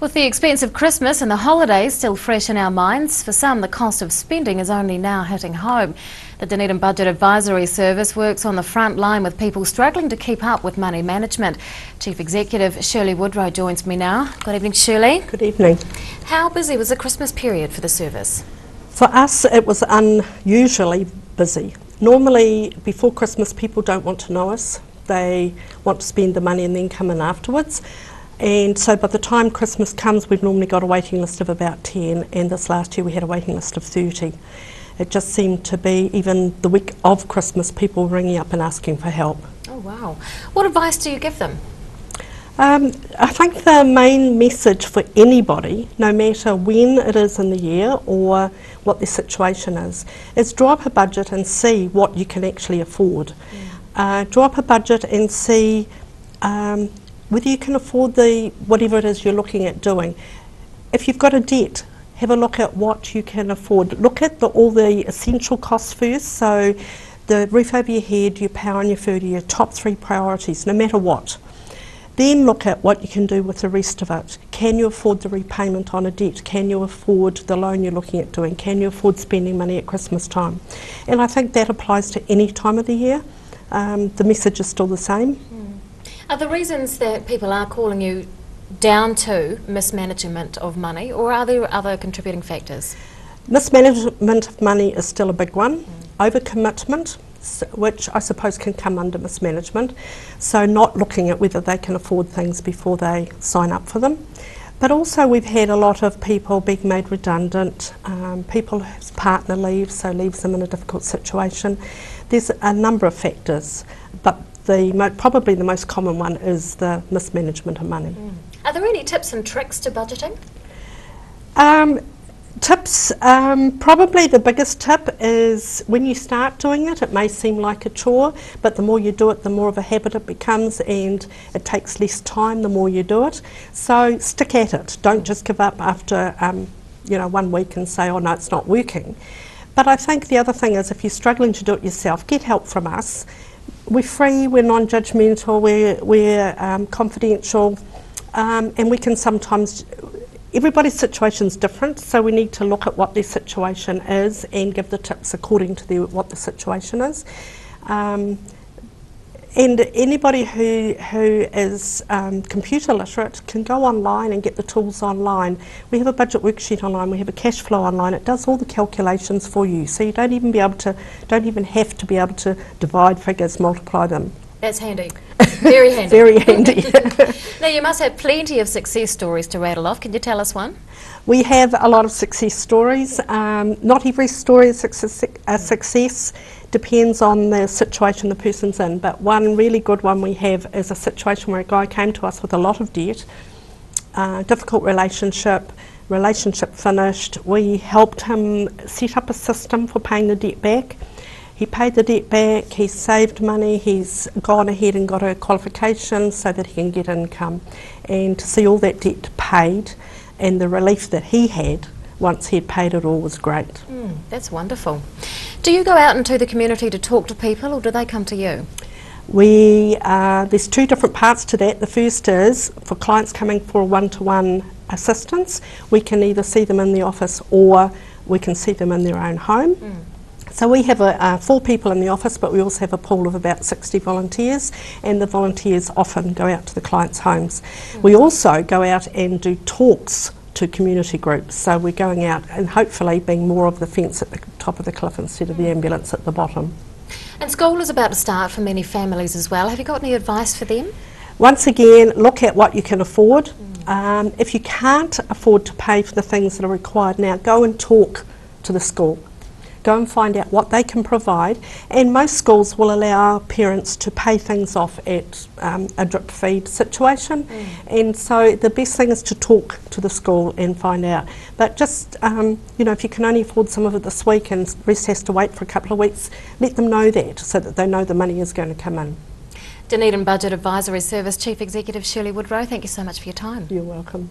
With the expense of Christmas and the holidays still fresh in our minds, for some the cost of spending is only now hitting home. The Dunedin Budget Advisory Service works on the front line with people struggling to keep up with money management. Chief Executive Shirley Woodrow joins me now. Good evening, Shirley. Good evening. How busy was the Christmas period for the service? For us it was unusually busy. Normally before Christmas people don't want to know us. They want to spend the money and then come in afterwards. And so by the time Christmas comes, we've normally got a waiting list of about 10, and this last year we had a waiting list of 30. It just seemed to be, even the week of Christmas, people ringing up and asking for help. Oh wow. What advice do you give them? I think the main message for anybody, no matter when it is in the year or what their situation is draw up a budget and see what you can actually afford. Draw up a budget and see whether you can afford whatever it is you're looking at doing. If you've got a debt, have a look at what you can afford. Look at all the essential costs first, so the roof over your head, your power and your food are your top 3 priorities, no matter what. Then look at what you can do with the rest of it. Can you afford the repayment on a debt? Can you afford the loan you're looking at doing? Can you afford spending money at Christmas time? And I think that applies to any time of the year. The message is still the same. Are the reasons that people are calling you down to mismanagement of money, or are there other contributing factors? Mismanagement of money is still a big one. Overcommitment, which I suppose can come under mismanagement. So not looking at whether they can afford things before they sign up for them. But also we've had a lot of people being made redundant, people whose partner leaves, so leaves them in a difficult situation. There's a number of factors, but probably the most common one is the mismanagement of money. Are there any tips and tricks to budgeting? Tips, probably the biggest tip is when you start doing it, it may seem like a chore, but the more you do it, the more of a habit it becomes, and it takes less time the more you do it. So stick at it. Don't just give up after 1 week and say, oh no, it's not working. But I think the other thing is, if you're struggling to do it yourself, get help from us. We're free, we're non-judgmental, we're confidential, and we can sometimes, everybody's situation is different, so we need to look at what their situation is and give the tips according to what the situation is. And anybody who is computer literate can go online and get the tools online. We have a budget worksheet online, we have a cash flow online. It does all the calculations for you, so you don't even have to be able to divide figures, multiply them. That's handy. Very handy. Very handy. Now you must have plenty of success stories to rattle off. Can you tell us one? We have a lot of success stories. Not every story is a success. Depends on the situation the person's in, but one really good one we have is a situation where a guy came to us with a lot of debt, difficult relationship finished. We helped him set up a system for paying the debt back. He paid the debt back, he's saved money, he's gone ahead and got a qualification so that he can get income. And to see all that debt paid and the relief that he had once he had paid it all was great. That's wonderful. Do you go out into the community to talk to people, or do they come to you? There's 2 different parts to that. The first is for clients coming for a one-to-one assistance. We can either see them in the office or we can see them in their own home. So we have 4 people in the office, but we also have a pool of about 60 volunteers, and the volunteers often go out to the clients' homes. We also go out and do talks to community groups, so we're going out and hopefully being more of the fence at the top of the cliff instead of the ambulance at the bottom. And school is about to start for many families as well. Have you got any advice for them? Once again, look at what you can afford. If you can't afford to pay for the things that are required now, go and talk to the school. Go and find out what they can provide, and most schools will allow parents to pay things off at a drip feed situation, and so the best thing is to talk to the school and find out. But just if you can only afford some of it this week and the rest has to wait for a couple of weeks, let them know that so that they know the money is going to come in. Dunedin Budget Advisory Service Chief Executive Shirley Woodrow, thank you so much for your time. You're welcome.